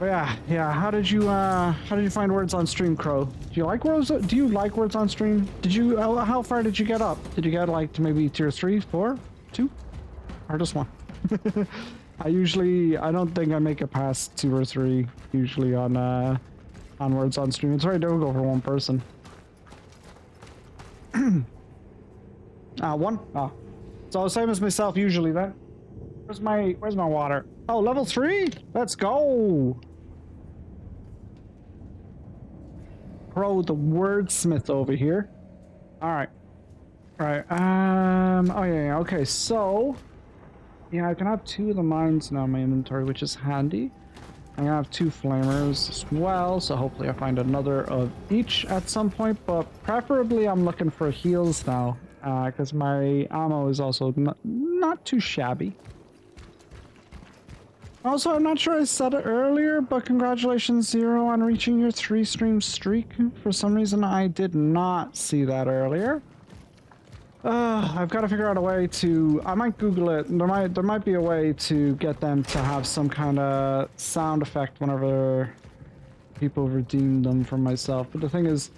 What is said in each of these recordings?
But yeah. How did you find words on stream, Crow? Do you like words? Do you like words on stream? Did you? How far did you get up? Did you get like to maybe tier 3, 4, 2, or just 1? I don't think I make it past 2 or 3 usually on words on stream. It's very difficult for one person. 1. Oh, so same as myself usually then. Where's my water? Oh, level 3. Let's go. Pro the wordsmith over here. All right. Oh yeah. Okay. So yeah, I can have 2 of the mines now in my inventory, which is handy. I'm gonna have 2 flamers as well, so hopefully I find another of each at some point, but preferably I'm looking for heals now, because my ammo is also not too shabby. Also, I'm not sure I said it earlier, but congratulations, Zero, on reaching your 3-stream streak. For some reason, I did not see that earlier. I've got to figure out a way to... I might Google it. There might be a way to get them to have some kind of sound effect whenever people redeem them from myself. But the thing is,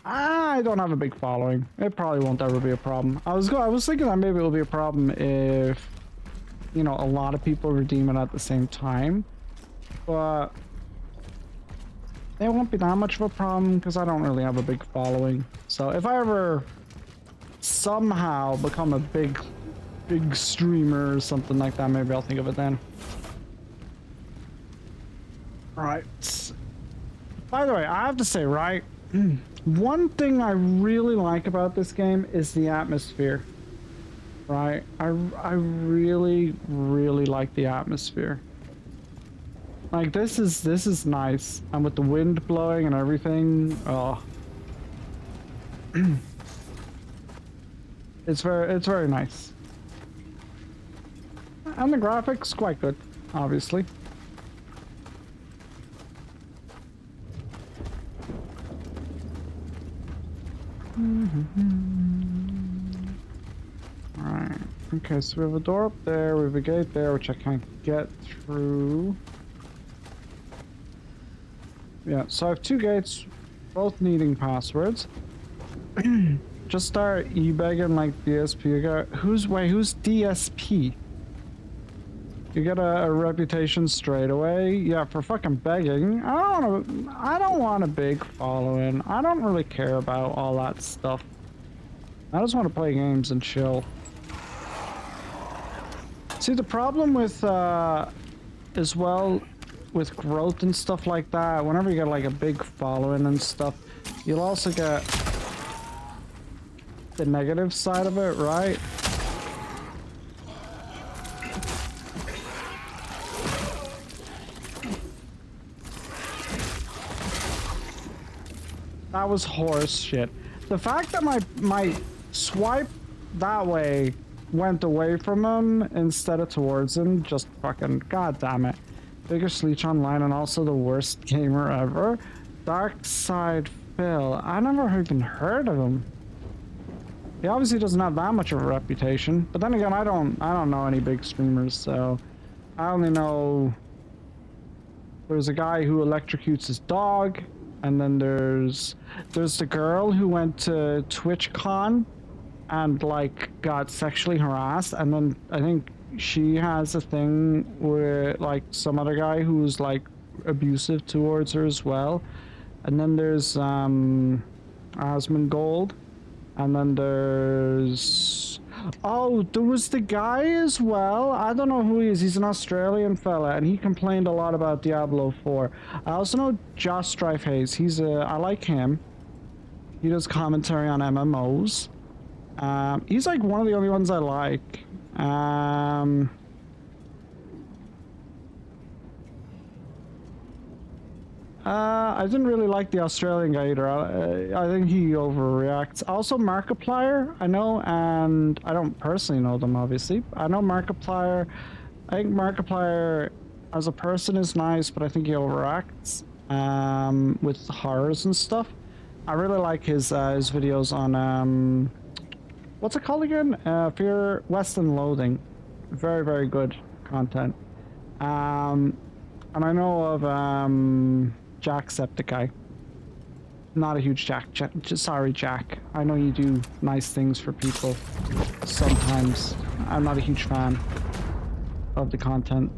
I don't have a big following. It probably won't ever be a problem. I was thinking that maybe it'll be a problem if, you know, a lot of people redeem it at the same time. But it won't be that much of a problem because I don't really have a big following. So if I ever somehow become a big streamer or something like that, maybe I'll think of it then. Right. By the way, I have to say, right, one thing I really like about this game is the atmosphere. Right, I really like the atmosphere. Like this is nice, and with the wind blowing and everything, oh. It's very nice. And the graphics quite good, obviously. Alright. Okay, so we have a door up there, we have a gate there, which I can't get through. Yeah, so I have 2 gates, both needing passwords. Just start e-begging like DSP. Who's DSP? You get a reputation straight away. Yeah, for fucking begging. I don't want a big following. I don't really care about all that stuff. I just want to play games and chill. See, the problem with as well with growth and stuff like that, whenever you get like a big following and stuff, you'll also get the negative side of it, right? That was horse shit. The fact that my swipe that way went away from him instead of towards him, just fucking goddamn it. Biggest leech online and also the worst gamer ever. Dark Side Phil. I never even heard of him. He obviously doesn't have that much of a reputation, but then again, I don't know any big streamers, so I only know there's a guy who electrocutes his dog, and then there's the girl who went to TwitchCon and like got sexually harassed, and then I think she has a thing with like some other guy who's like abusive towards her as well, and then there's Asmongold. And then there's... Oh, there was the guy as well. I don't know who he is. He's an Australian fella, and he complained a lot about Diablo 4. I also know Josh Strife Hayes. I like him. He does commentary on MMOs. He's like one of the only ones I like. I didn't really like the Australian guy either. I think he overreacts. Also, Markiplier, I know, and I don't personally know them, obviously. I know Markiplier. I think Markiplier as a person is nice, but I think he overacts with horrors and stuff. I really like his videos on, what's it called again? Fear, West and Loathing. Very, very good content. And I know of Jacksepticeye. Not a huge sorry, Jack. I know you do nice things for people sometimes. I'm not a huge fan of the content.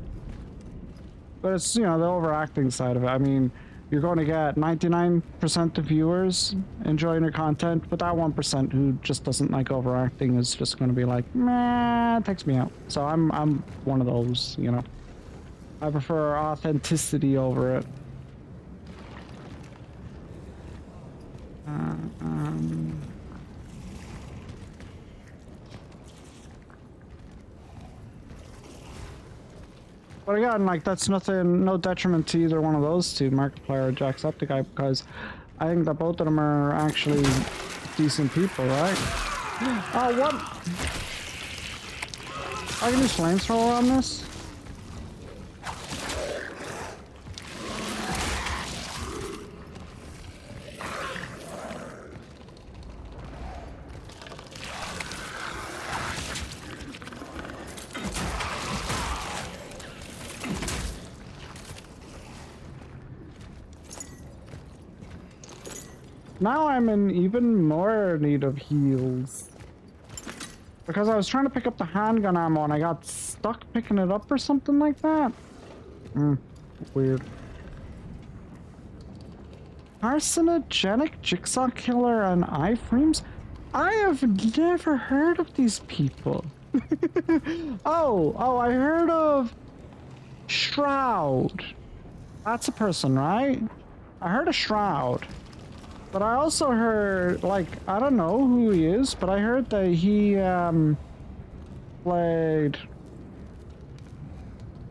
But it's, you know, the overacting side of it. I mean, you're going to get 99% of viewers enjoying your content, but that 1% who just doesn't like overacting is just going to be like, meh, it takes me out. So I'm one of those, you know. I prefer authenticity over it. But again, like, that's nothing, no detriment to either one of those two, Markiplier or Jacksepticeye, because I think that both of them are actually decent people, right? Oh, what? I can use flamethrower on this? Now I'm in even more need of heals. Because I was trying to pick up the handgun ammo and I got stuck picking it up or something like that. Weird. Carcinogenic jigsaw killer and iframes? I have never heard of these people. Oh, I heard of Shroud. That's a person, right? I heard of Shroud. But I also heard, like, I don't know who he is, but I heard that he played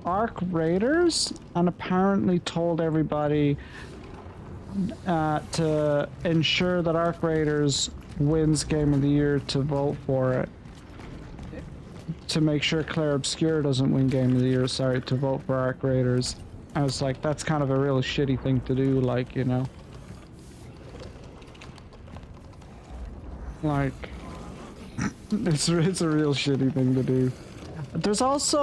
Arc Raiders and apparently told everybody to ensure that Arc Raiders wins Game of the Year to vote for it. To make sure Claire Obscure doesn't win Game of the Year, sorry, to vote for Arc Raiders. I was like, that's kind of a real shitty thing to do, like, you know. Like, it's a real shitty thing to do. There's also...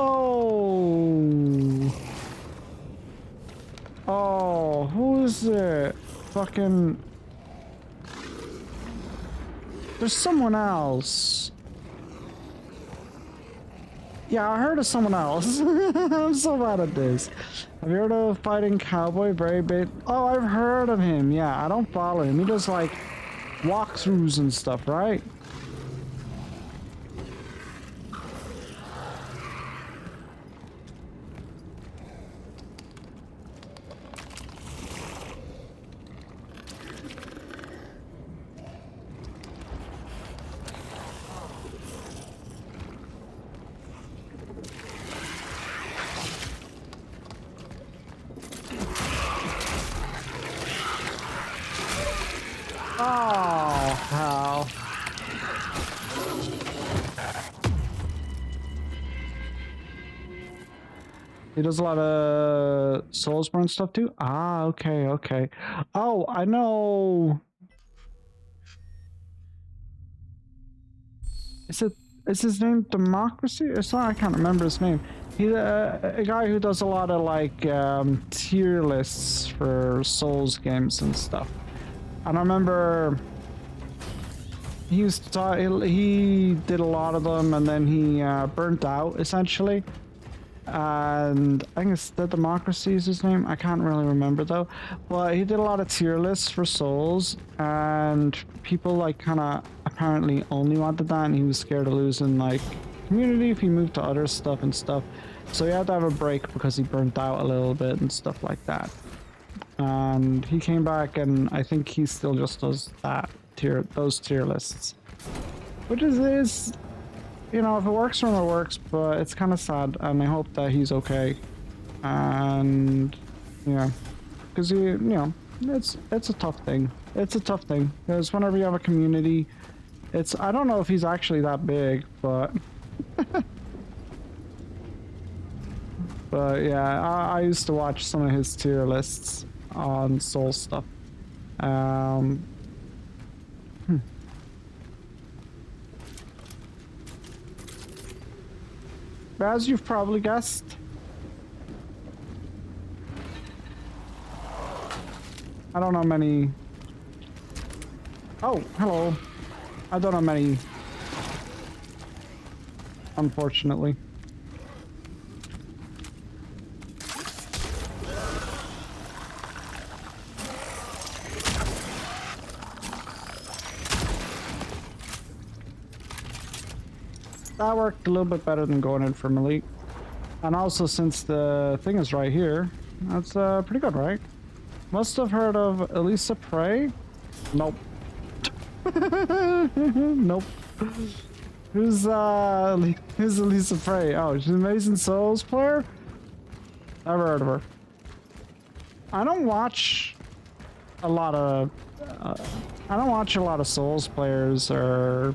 Oh, who is it? Fucking... There's someone else. Yeah, I heard of someone else. I'm so bad at this. Have you heard of Fighting Cowboy? Very big. Oh, I've heard of him. Yeah, I don't follow him. He does, like, walkthroughs and stuff, right? Oh, how? He does a lot of Soulsborne stuff too? Ah, okay, okay. Oh, I know. Is his name Democracy or something? I can't remember his name. He's a guy who does a lot of like tier lists for Souls games and stuff. And I remember he used to he did a lot of them, and then he burnt out essentially. And I think it's the Democracy is his name. I can't really remember though. But he did a lot of tier lists for Souls, and people like kind of apparently only wanted that, and he was scared of losing like community if he moved to other stuff and stuff. So he had to have a break because he burnt out a little bit and stuff like that. And he came back, and I think he still just does those tier lists, which is you know, if it works for him, it works, but it's kind of sad, and I hope that he's okay. And yeah, because you know, it's a tough thing. It's a tough thing because whenever you have a community, I don't know if he's actually that big, but but yeah, I used to watch some of his tier lists on Soul stuff. As you've probably guessed, I don't know many. Oh, hello. I don't know many. Unfortunately. That worked a little bit better than going in for melee. And also, since the thing is right here, that's pretty good, right? Must have heard of Elisa Prey? Nope. Nope. Who's Elisa Prey? Oh, she's an Amazing Souls player? Never heard of her. I don't watch a lot of Souls players or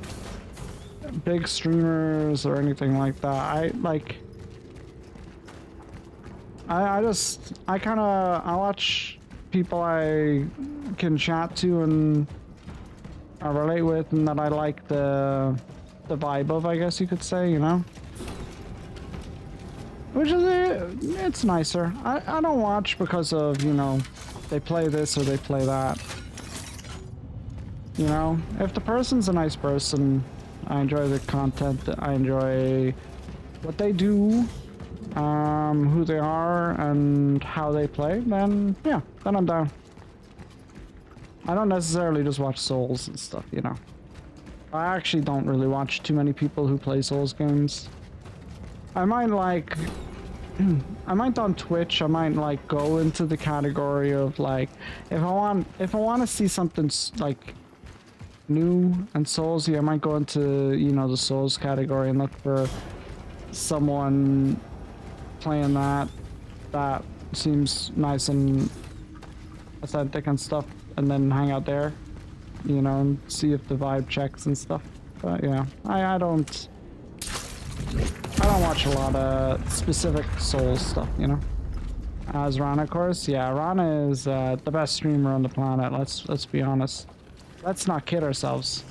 big streamers or anything like that. I watch people I can chat to and I relate with and that I like the vibe of, I guess you could say, you know? Which is, it's nicer. I don't watch because of, you know, they play this or they play that. You know, if the person's a nice person, I enjoy the content, I enjoy what they do, who they are, and how they play, then yeah, then I'm down. I don't necessarily just watch Souls and stuff, you know. I actually don't really watch too many people who play Souls games. I might like, I might on Twitch, I might like go into the category of like, if I want to see something like new and Soulsy, I might go into, you know, the Souls category and look for someone playing that seems nice and authentic and stuff, and then hang out there, you know, and see if the vibe checks and stuff. But yeah, I don't watch a lot of specific Souls stuff, you know. As Rana, of course, yeah, Rana is the best streamer on the planet. Let's be honest. Let's not kid ourselves.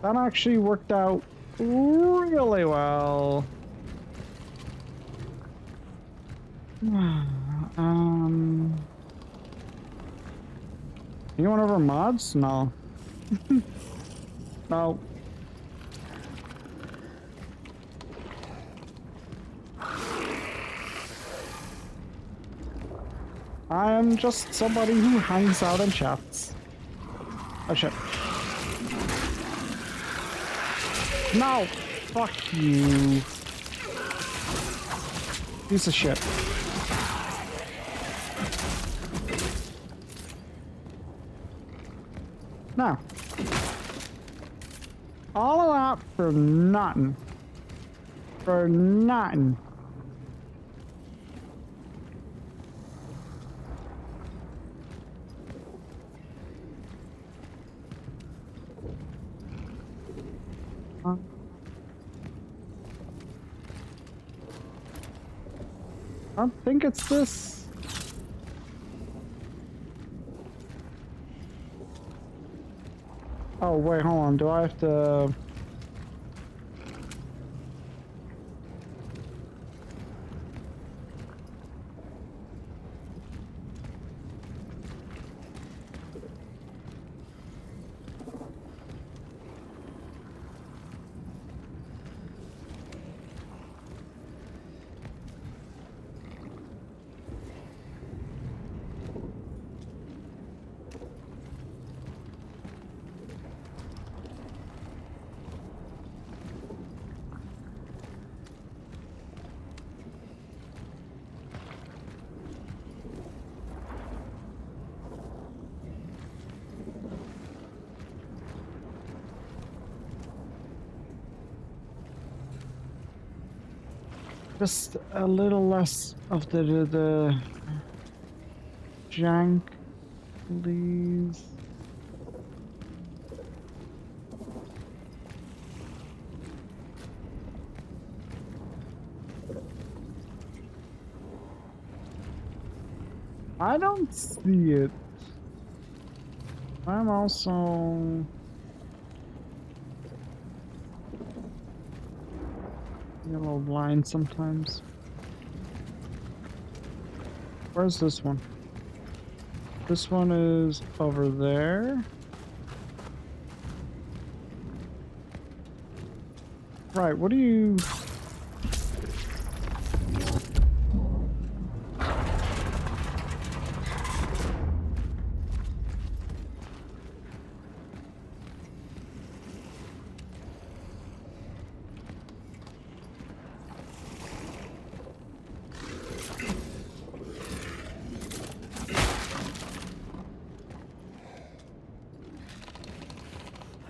That actually worked out really well. You want over mods? No. No. I am just somebody who hangs out and chats. Oh shit. No! Fuck you. Piece of shit. No. All of that for nothing. For nothing. I don't think it's this. Oh, wait, hold on. Do I have to... Just a little less of the jank, please. I don't see it. I'm also... I get a little blind sometimes. Where's this one? This one is over there. Right, what do you...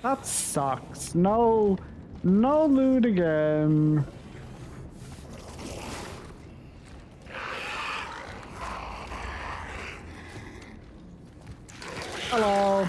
That sucks. No, no loot again. Hello.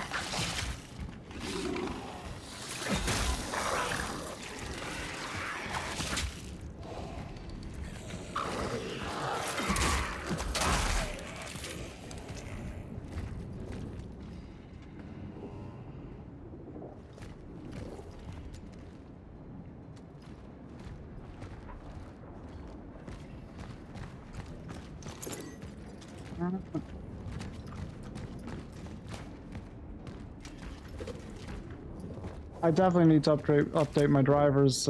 I definitely need to update my drivers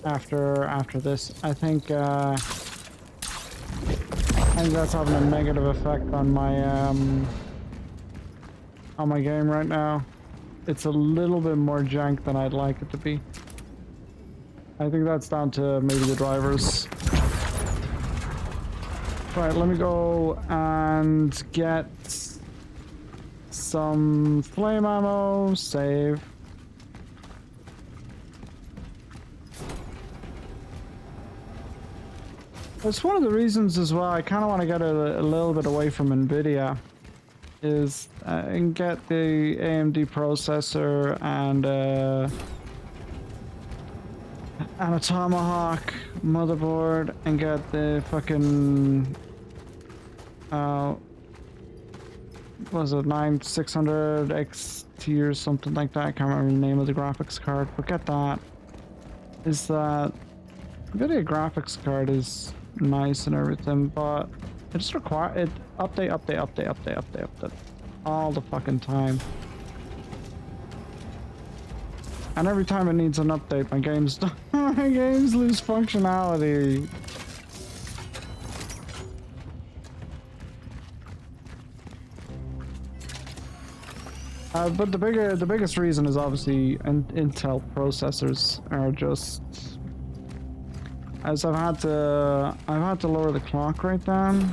after this. I think that's having a negative effect on my game right now. It's a little bit more jank than I'd like it to be. I think that's down to maybe the drivers. Right, let me go and get some flame ammo, save. That's one of the reasons as well I kind of want to get a little bit away from NVIDIA, is and get the AMD processor and a Tomahawk motherboard and get the fucking was it 9600 XT or something like that. I can't remember the name of the graphics card, but get that. Is that NVIDIA graphics card is nice and everything, but it just require it update all the fucking time. And every time it needs an update, my games my games lose functionality. But the biggest reason is obviously Intel processors are just, as I've had to lower the clock rate down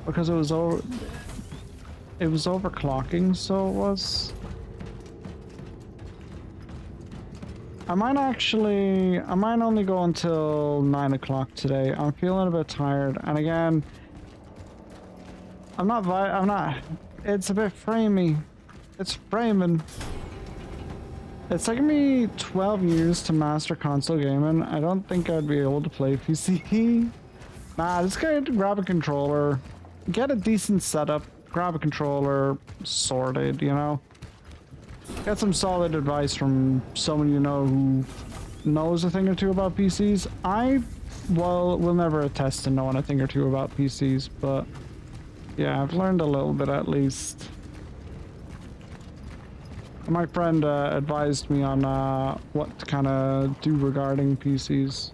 because it was overclocking, so it was. I might only go until 9 o'clock today. I'm feeling a bit tired, and again, I'm not. It's a bit framey. It's framing. It's taken me 12 years to master console gaming. I don't think I'd be able to play PC. Nah, just grab a controller, get a decent setup, grab a controller, sorted, you know? Get some solid advice from someone you know who knows a thing or two about PCs. I will never attest to knowing a thing or two about PCs, but yeah, I've learned a little bit at least. My friend advised me on what to kind of do regarding PCs.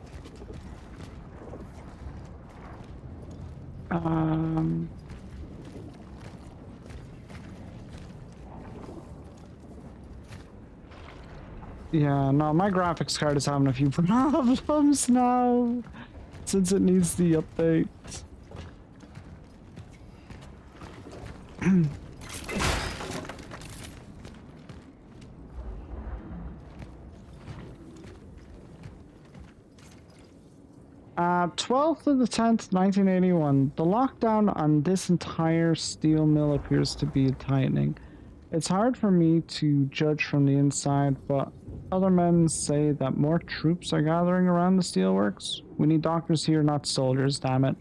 Yeah, no, my graphics card is having a few problems now since it needs the update. 12th of the 10th, 1981. The lockdown on this entire steel mill appears to be tightening. It's hard for me to judge from the inside, but other men say that more troops are gathering around the steelworks. We need doctors here, not soldiers, damn it.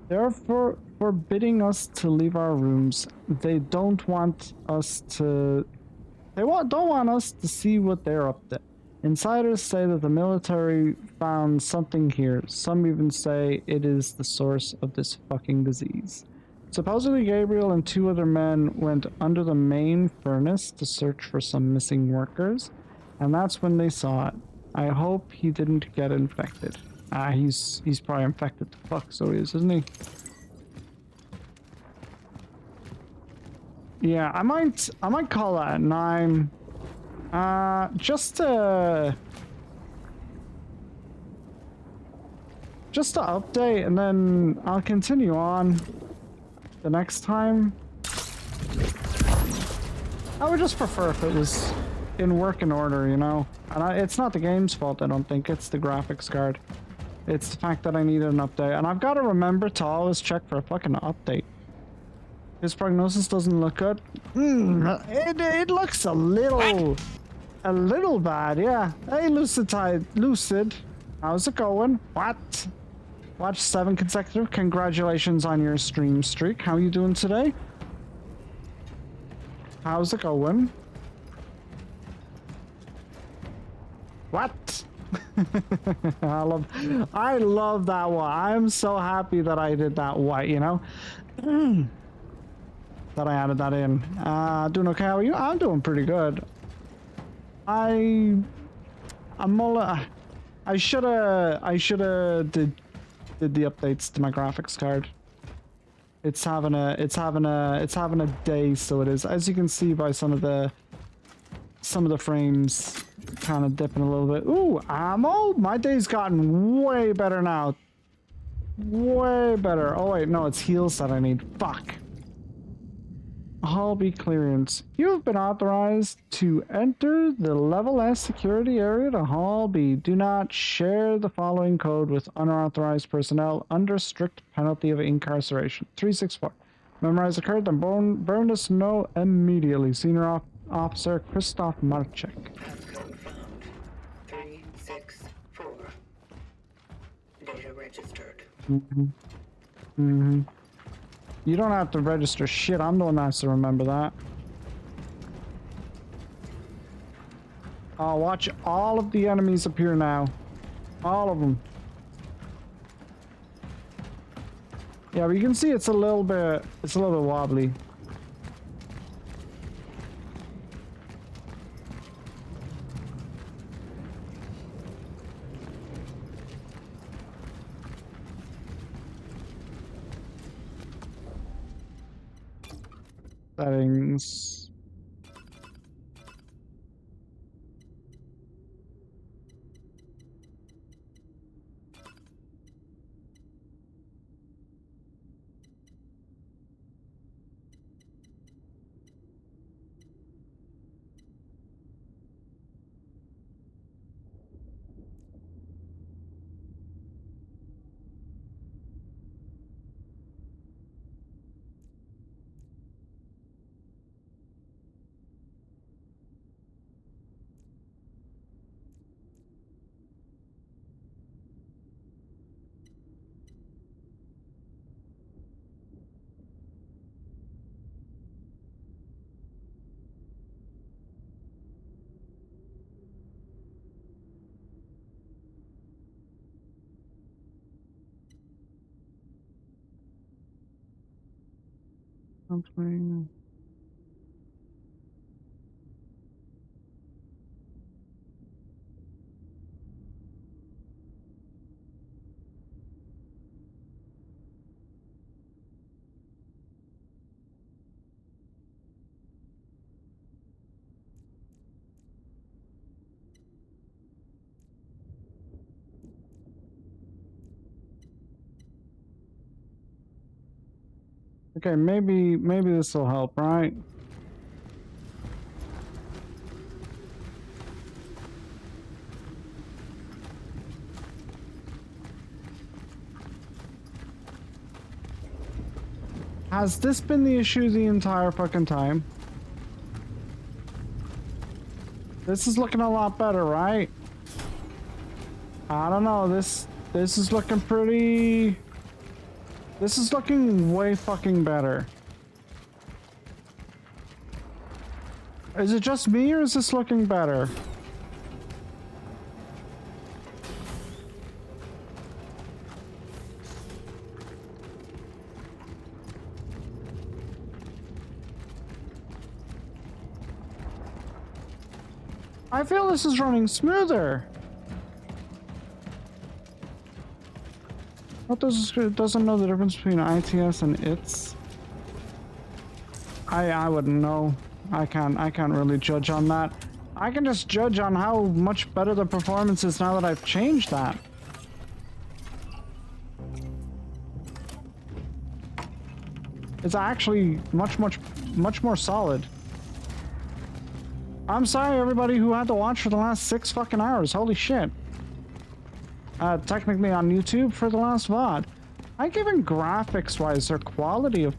They're forbidding us to leave our rooms. They don't want us to... don't want us to see what they're up to. Insiders say that the military found something here. Some even say it is the source of this fucking disease. Supposedly Gabriel and 2 other men went under the main furnace to search for some missing workers, and that's when they saw it. I hope he didn't get infected. He's probably infected the fuck, so he is, isn't he? Yeah, I might call that at 9. Just to update, and then I'll continue on the next time. I would just prefer if it was in working order, you know? And it's not the game's fault, I don't think. It's the graphics card. It's the fact that I needed an update. And I've got to remember to always check for a fucking update. His prognosis doesn't look good. It looks a little bad, yeah. Hey, Lucid. How's it going? What? Watch 7 consecutive. Congratulations on your stream streak. How are you doing today? How's it going? What? I love that one. I'm so happy that I did that white, you know? That I added that in. Doing okay? How are you? I'm doing pretty good. I shoulda did the updates to my graphics card. It's having a day, so it is. As you can see by some of the frames kind of dipping a little bit. Ooh, ammo! My day's gotten way better now. Way better. Oh wait, no, it's heals that I need. Fuck. Hall B clearance. You have been authorized to enter the level S security area to Hall B. Do not share the following code with unauthorized personnel under strict penalty of incarceration. 364. Memorize the code, then burn this note immediately. Senior Officer Christoph Marchek. Passcode found. 364. Data registered. You don't have to register shit. I'm the one that has to remember that. Oh, watch all of the enemies appear now. All of them. Yeah, but you can see it's a little bit wobbly. Settings. Something. Okay, maybe this will help, right? Has this been the issue the entire fucking time? This is looking a lot better, right? I don't know. This is looking pretty... This is looking way fucking better. Is it just me or is this looking better? I feel this is running smoother. What does it doesn't know the difference between ITS and ITS? I wouldn't know. I can't really judge on that. I can just judge on how much better the performance is now that I've changed that. It's actually much more solid. I'm sorry everybody who had to watch for the last 6 fucking hours. Holy shit. Technically on YouTube for the last VOD. I given graphics wise their quality of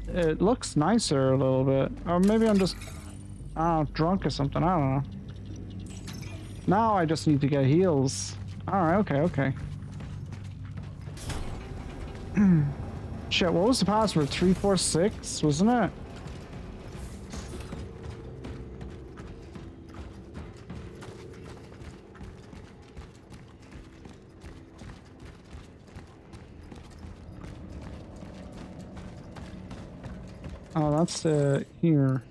it looks nicer a little bit. Or maybe I'm just drunk or something. I don't know. Now I just need to get heals. Alright, okay. Shit, what was the password? 346, wasn't it? Oh, that's here.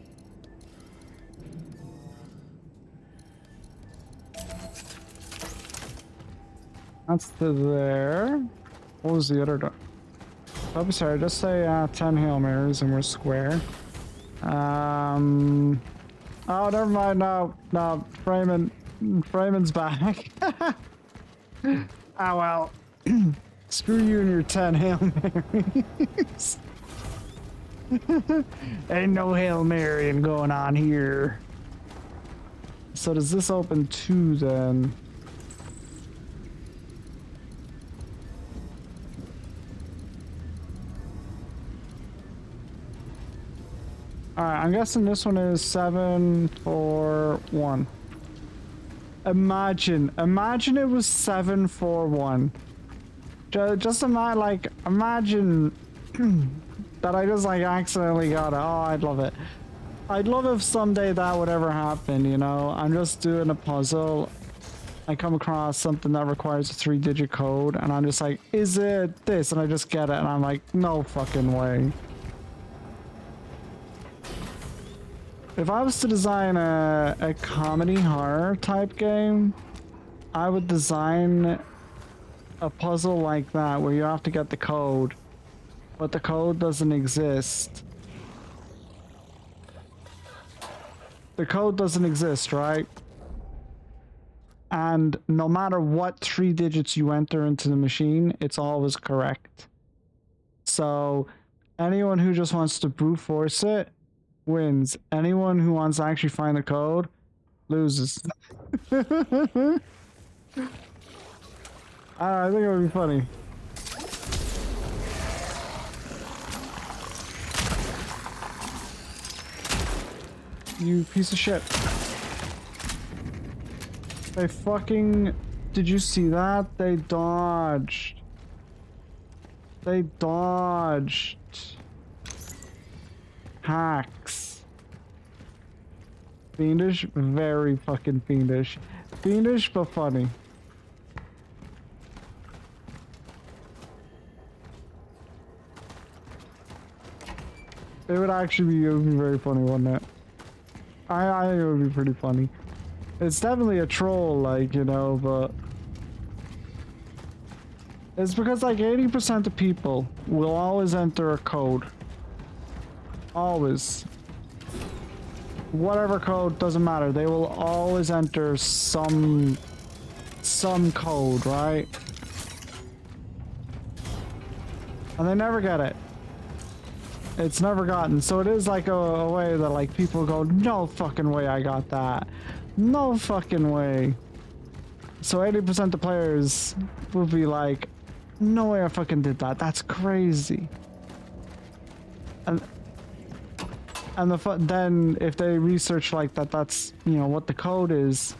That's there. What was the other door? Oh, sorry, just say 10 Hail Marys and we're square. Oh, never mind. No, Freeman's back. Oh well. Screw you and your 10 Hail Marys. Ain't no Hail Marying going on here. So does this open 2 then? Alright, I'm guessing this one is 741. Imagine it was 741. Just imagine that I just like accidentally got it. Oh, I'd love it. I'd love if someday that would ever happen, you know? I'm just doing a puzzle. I come across something that requires a 3-digit code and I'm just like, is it this? And I just get it and I'm like, no fucking way. If I was to design a comedy horror type game, I would design a puzzle like that where you have to get the code, but the code doesn't exist. The code doesn't exist, right? And no matter what 3 digits you enter into the machine, it's always correct. So anyone who just wants to brute force it wins. Anyone who wants to actually find the code loses. I think it would be funny. You piece of shit. They fucking... Did you see that? They dodged. They dodged. Hacks. Fiendish? Very fucking fiendish. Fiendish, but funny. It would actually be, it would be very funny, wouldn't it? I think it would be pretty funny. It's definitely a troll, like, you know, but... It's because, like, 80% of people will always enter a code. Always. Whatever code, doesn't matter. They will always enter some code, right? And they never get it. It's never gotten. So it is like a way that like people go, no fucking way I got that. No fucking way. So 80% of players will be like, no way I fucking did that. That's crazy. And And then if they research like that, that's, you know, what the code is,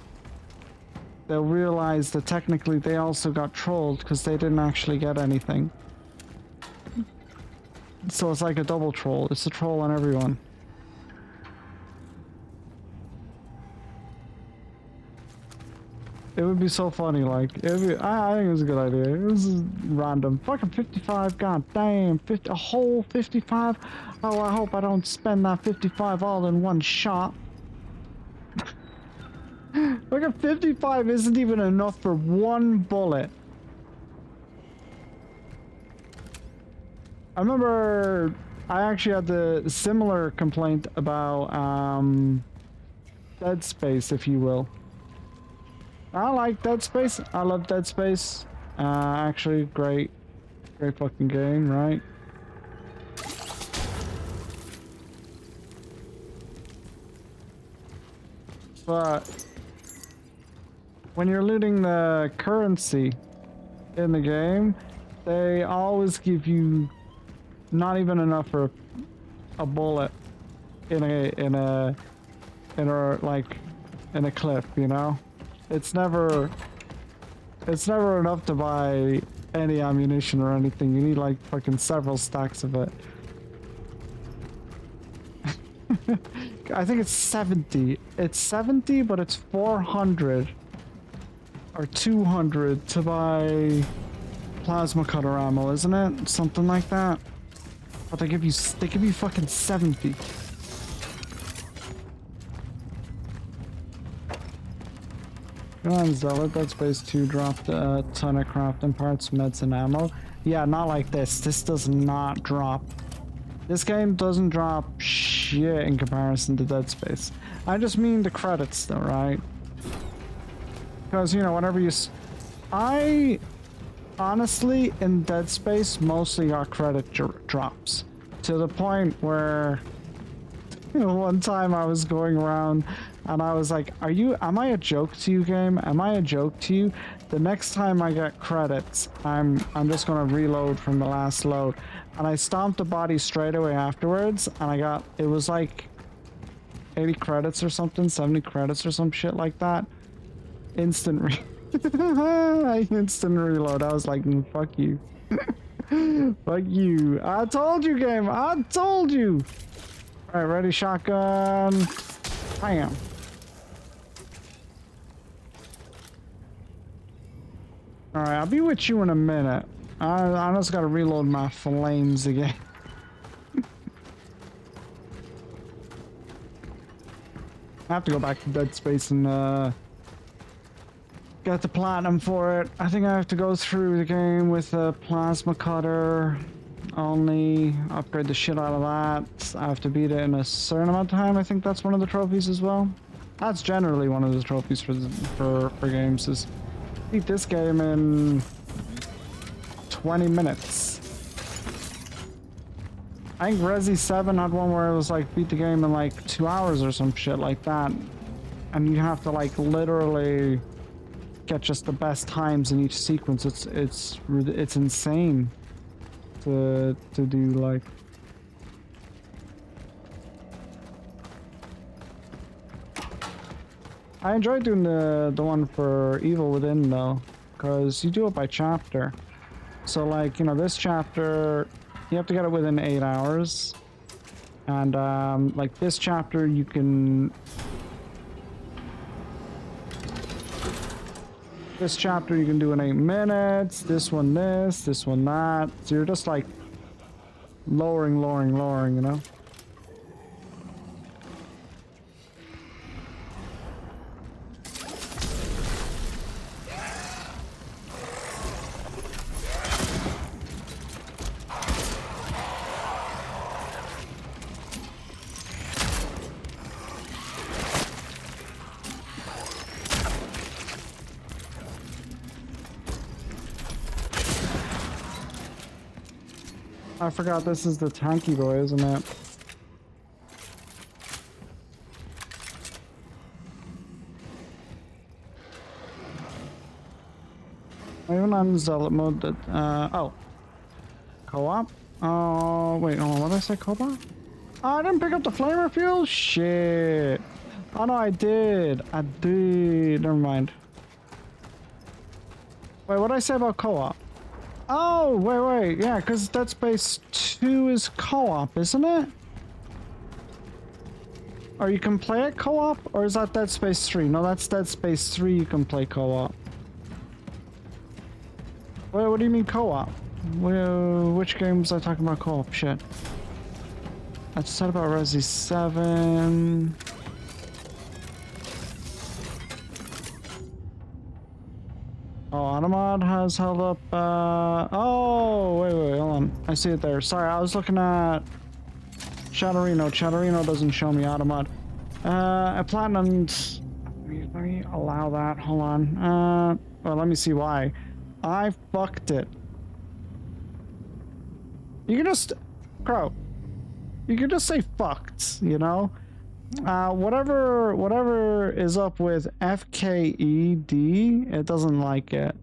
they'll realize that technically they also got trolled because they didn't actually get anything. So it's like a double troll. It's a troll on everyone. It would be so funny, like, I think it was a good idea. It was random. Fucking 55, god damn, 50, a whole 55? Oh, I hope I don't spend that 55 all in one shot. Fucking 55 isn't even enough for one bullet. I remember I actually had the similar complaint about Dead Space, if you will. I like Dead Space. I love Dead Space. Actually, great fucking game, right? But when you're looting the currency in the game, they always give you not even enough for a bullet in a clip, you know? It's never enough to buy any ammunition or anything. You need like fucking several stacks of it. I think it's 70. It's 70, but it's 400 or 200 to buy plasma cutter ammo, isn't it? Something like that. But they give you fucking 70. Come on, Zealot. Dead Space 2 dropped a ton of crafting parts, meds, and ammo. Yeah, not like this. This does not drop. This game doesn't drop shit in comparison to Dead Space. I just mean the credits though, right? Because, you know, whenever you... I honestly, in Dead Space, mostly got credit drops. To the point where... You know, one time I was going around and I was like, am I a joke to you, game? Am I a joke to you? The next time I get credits, I'm just gonna reload from the last load. And I stomped the body straight away afterwards, and it was like 80 credits or something, 70 credits or some shit like that. Instant instant reload. I was like, fuck you. Fuck you. I told you, game. I told you. All right, ready, shotgun. Bam. All right, I'll be with you in a minute. I just gotta reload my flames again. I have to go back to Dead Space and get the platinum for it. I think I have to go through the game with a plasma cutter only, upgrade the shit out of that. I have to beat it in a certain amount of time. I think that's one of the trophies as well. That's generally one of the trophies for games, is beat this game in 20 minutes. I think Resi 7 had one where it was like beat the game in like 2 hours or some shit like that. And you have to like literally get just the best times in each sequence. It's insane to do, like. I enjoyed doing the one for Evil Within though, because you do it by chapter. So like, you know, this chapter, you have to get it within 8 hours. And like this chapter, you can... This chapter you can do in 8 minutes, this one that. So you're just like lowering, you know? I forgot this is the tanky boy, isn't it? Even on Zealot mode that, oh. Co-op? Oh, wait, hold on, what did I say, co-op? Oh, I didn't pick up the flamer fuel? Shit. Oh no, I did. I did. Never mind. Wait, what did I say about co-op? Oh, wait. Yeah, because Dead Space 2 is co-op, isn't it? Or you can play it co-op? Or is that Dead Space 3? No, that's Dead Space 3 you can play co-op. Wait, what do you mean co-op? Which game was I talking about co-op? Shit. I just said about Resi 7. Oh, Automod has held up, oh, wait, hold on. I see it there. Sorry, I was looking at Shadowreno. Shadowreno doesn't show me Automod. Platinum. Let me allow that. Hold on. Well, let me see why. I fucked it. You can just, Crow. You can just say fucked, you know? Whatever is up with FKED, it doesn't like it.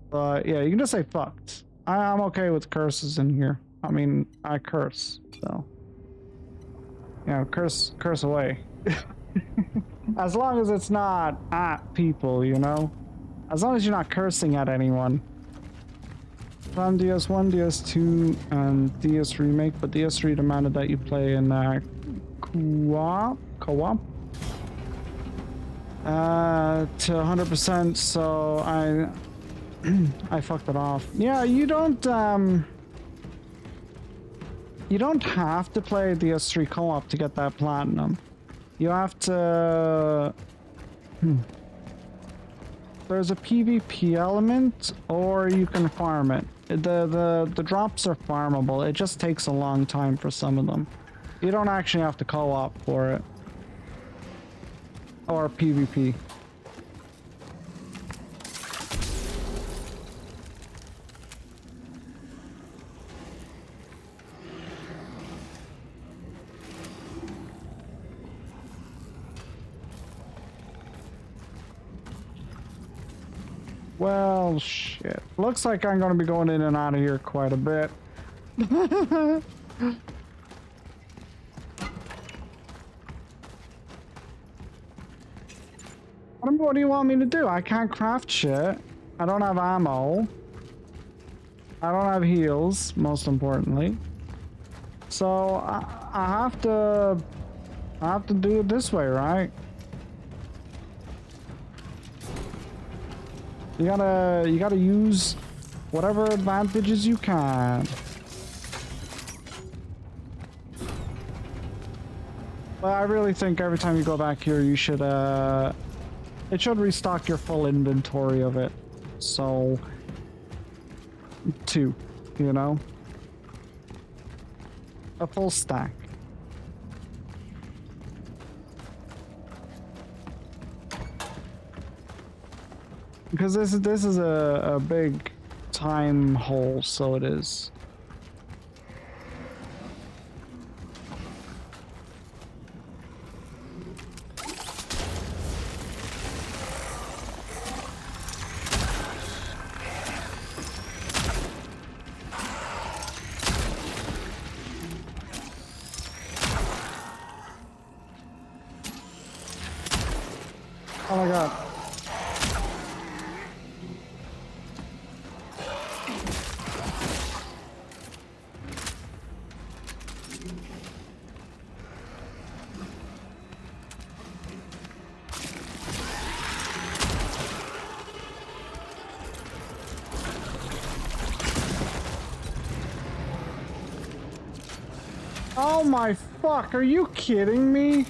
But yeah, you can just say fucked. I'm okay with curses in here. I mean, I curse, so. You know, curse away. As long as it's not at people, you know? As long as you're not cursing at anyone. On DS1, DS2, and DS Remake, but DS3 demanded that you play in co-op to 100%, so I fucked it off. Yeah, you don't have to play DS3 co-op to get that platinum. You have to there's a PvP element, or you can farm it. The drops are farmable. It just takes a long time for some of them. You don't actually have to co-op for it. Or PvP. Well, shit. Looks like I'm gonna be going in and out of here quite a bit. What do you want me to do? I can't craft shit. I don't have ammo. I don't have heals, most importantly. So I have to do it this way, right? You gotta use whatever advantages you can. But I really think every time you go back here, you should it should restock your full inventory of it. So 2, you know? A full stack. Because this is a big time hole, so it is. Oh my god. Oh my fuck, are you kidding me?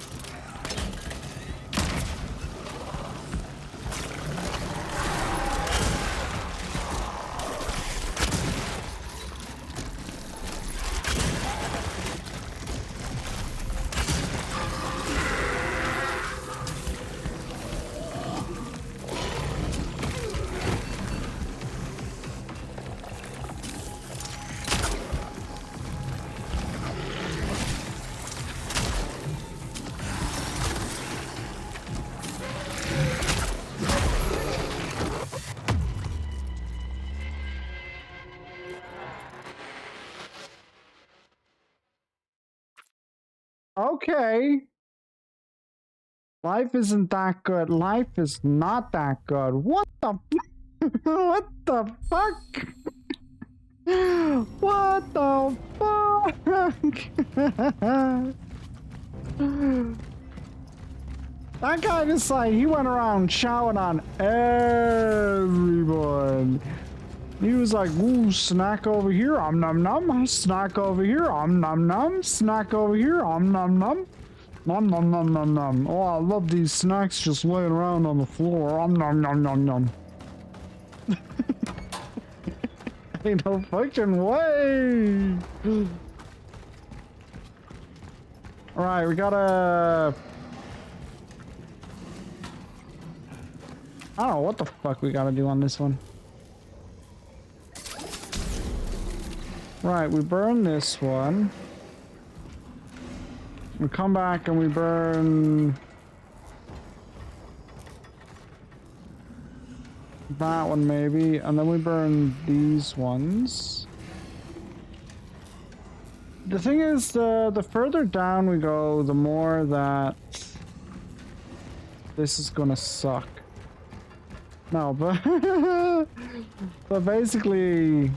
Okay. Life isn't that good. Life is not that good. What the what the fuck? What the fuck? That guy just like he went around shouting on everyone. He was like, ooh, snack over here, nom nom, snack over here, nom nom, snack over here, nom nom. Nom nom nom nom nom. Oh, I love these snacks just laying around on the floor. Nom nom nom nom. Ain't no fucking way. Alright, we gotta... I don't know what the fuck we gotta do on this one. Right, we burn this one. We come back and we burn that one maybe, and then we burn these ones. The thing is, the further down we go, the more that this is gonna suck. No, but but basically,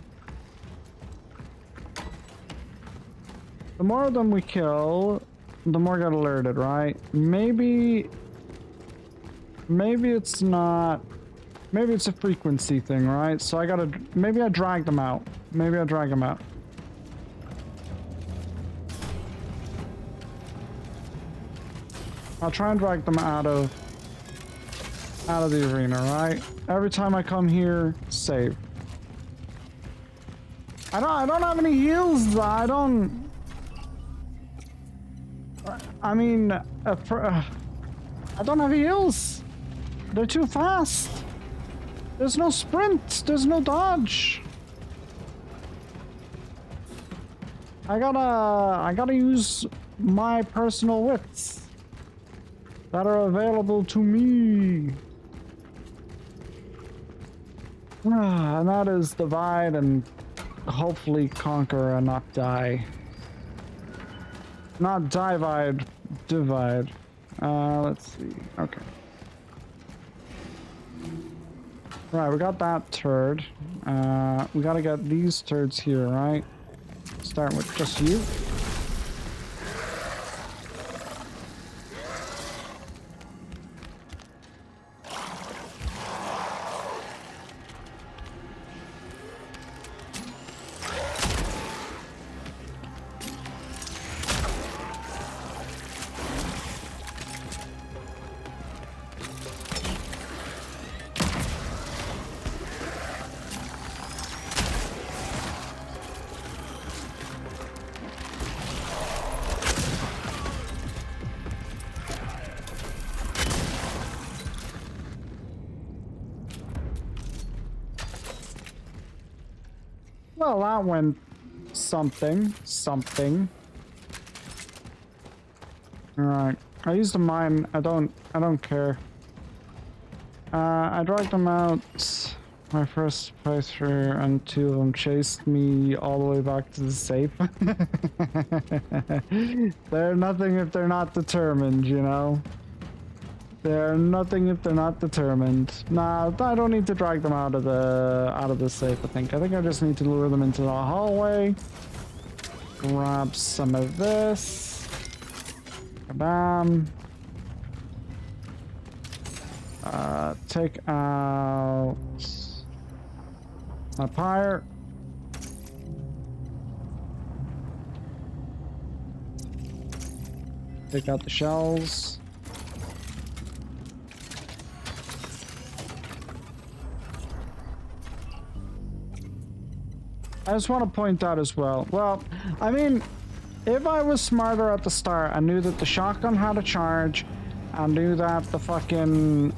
the more of them we kill, the more get alerted, right? Maybe it's not. Maybe it's a frequency thing, right? So I gotta. Maybe I drag them out. Maybe I drag them out. I'll try and drag them out of the arena, right? Every time I come here, save. I don't have any heals. I mean, I don't have heals. They're too fast. There's no sprint. There's no dodge. I gotta use my personal wits that are available to me. And that is divide and hopefully conquer and not die. Not divide, divide. Let's see. Okay. Right, we got that turd. We gotta get these turds here, right? Start with just you. Well, that went something. Alright. I used the mine. I don't care. I dragged them out my first playthrough and two of them chased me all the way back to the safe. They're nothing if they're not determined, you know? They're nothing if they're not determined. Nah, I don't need to drag them out of the safe, I think. I just need to lure them into the hallway. Grab some of this. Bam. Take out my pyre. Take out the shells. I just want to point out as well. Well, I mean, if I was smarter at the start, I knew that the shotgun had a charge. I knew that the fucking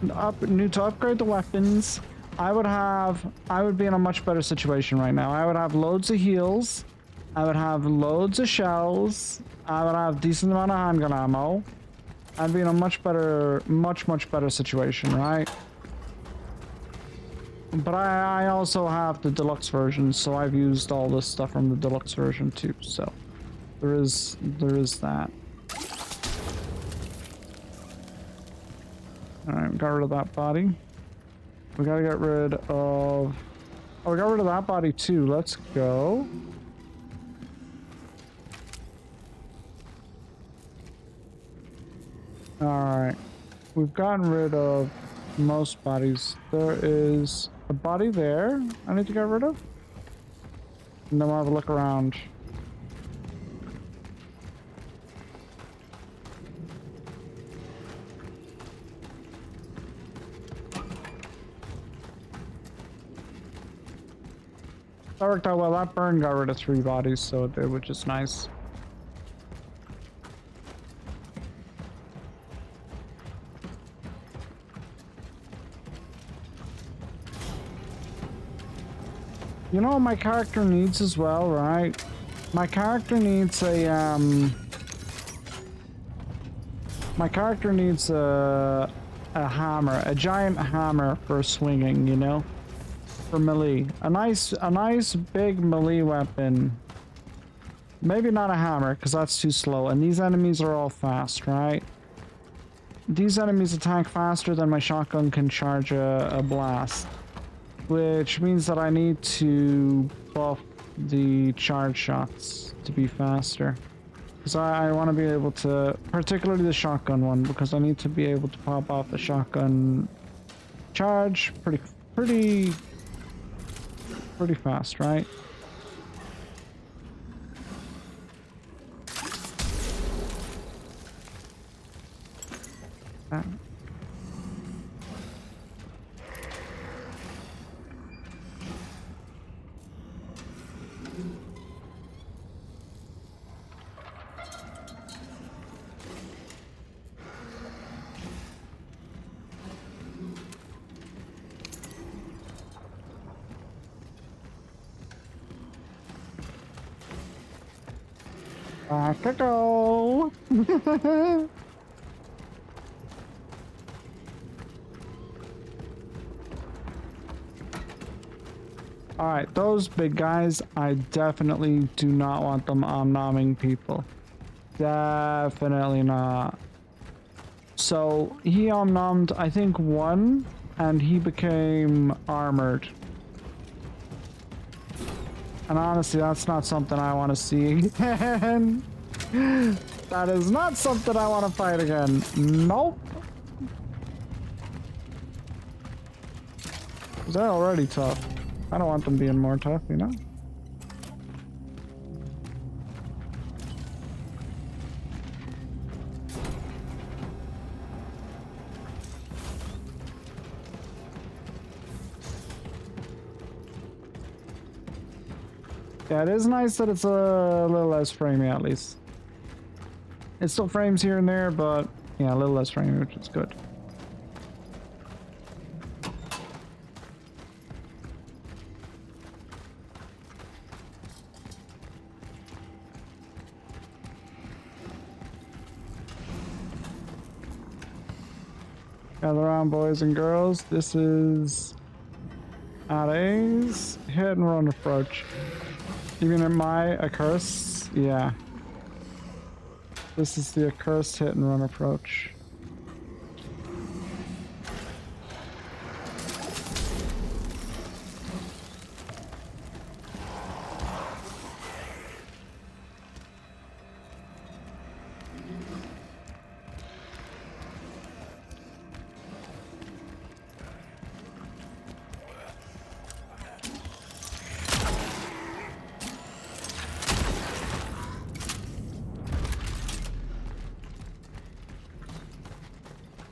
knew to upgrade the weapons. I would be in a much better situation right now. I would have loads of heals. I would have loads of shells. I would have decent amount of handgun ammo. I'd be in a much better situation, right? But I also have the deluxe version, so I've used all this stuff from the deluxe version too. So there is that. Alright, got rid of that body. We gotta get rid of... Oh, we got rid of that body too. Let's go. Alright. We've gotten rid of most bodies. There is a body there I need to get rid of. And then we'll have a look around. That worked out well. That burn got rid of 3 bodies, so it did, which is nice. You know what my character needs as well, right? My character needs a, My character needs a hammer, a giant hammer for swinging, you know? For melee. A nice big melee weapon. Maybe not a hammer, because that's too slow. And these enemies are all fast, right? These enemies attack faster than my shotgun can charge a blast. Which means that I need to buff the charge shots to be faster. Because I want to be able to, particularly the shotgun one, because I need to be able to pop off the shotgun charge pretty fast, right? Back I go. Alright, those big guys, I definitely do not want them omnomming people. Definitely not. So, he omnommed, I think, 1, and he became armored. And honestly, that's not something I want to see again. That is not something I want to fight again. Nope. They're already tough. I don't want them being more tough, you know? Yeah, it is nice that it's a little less framey, at least. It still frames here and there, but yeah, a little less framey, which is good. Gather around, boys and girls. This is A's hit and run approach. Even in my accursed, yeah. This is the accursed hit and run approach.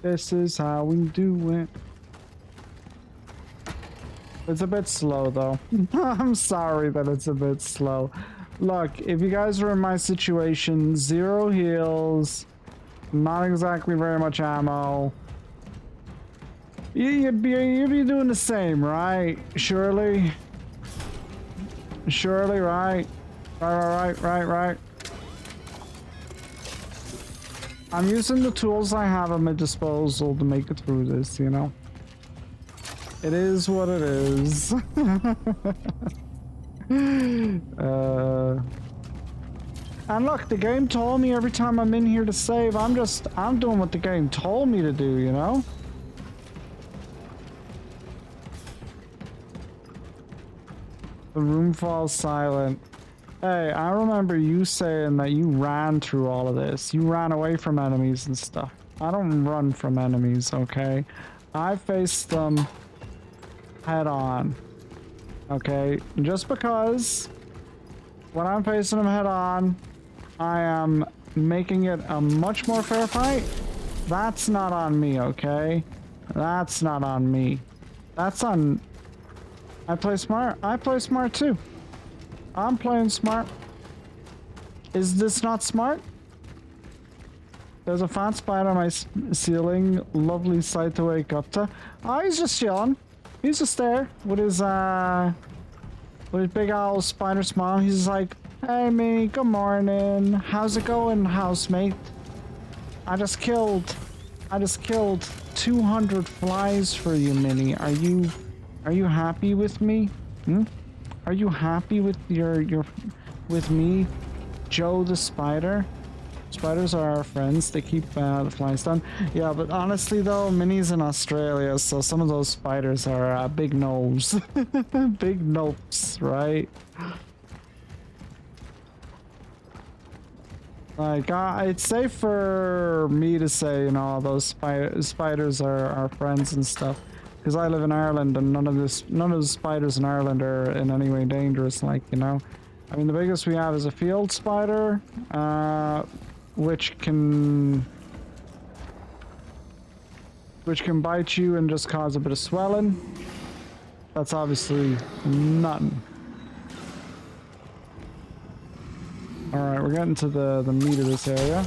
This is how we do it. It's a bit slow though. I'm sorry that it's a bit slow. Look, if you guys were in my situation, 0 heals, not exactly very much ammo, you'd be doing the same, right? Surely? Surely, right? Right. I'm using the tools I have at my disposal to make it through this, you know? It is what it is. And look, the game told me every time I'm in here to save, I'm doing what the game told me to do, you know? The room falls silent. Hey, I remember you saying that you ran through all of this. You ran away from enemies and stuff. I don't run from enemies, okay? I faced them head on. Okay? Just because when I'm facing them head on, I am making it a much more fair fight. That's not on me, okay? That's not on me. That's on... I play smart. I play smart too. I'm playing smart. Is this not smart? There's a fat spider on my ceiling. Lovely sight to wake up to. Oh, he's just chilling. He's just there with his big old spider smile. He's like, "Hey, me. Good morning. How's it going, housemate? I just killed 200 flies for you, Minnie. Are you happy with me? Hmm? Are you happy with with me, Joe the spider? Spiders are our friends. They keep the flies down. Yeah, but honestly though, Minnie's in Australia, so some of those spiders are big nose, big nopes, right? Like, it's safe for me to say, you know, those spiders are our friends and stuff, because I live in Ireland and none of the spiders in Ireland are in any way dangerous. Like, you know, I mean, the biggest we have is a field spider, which can bite you and just cause a bit of swelling. That's obviously nothing. Alright, we're getting to the meat of this area.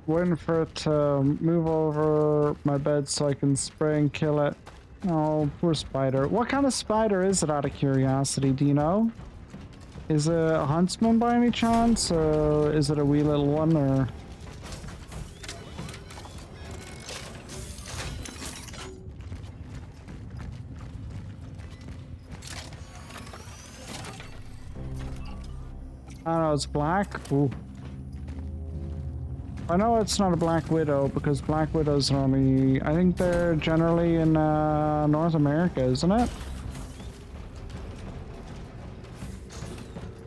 Waiting for it to move over my bed so I can spray and kill it. Oh, poor spider. What kind of spider is it, out of curiosity? Do you know? Is it a huntsman by any chance? Or is it a wee little one? Or... I don't know, it's black? Ooh. I know it's not a black widow because black widows are only, I think they're generally in North America, isn't it?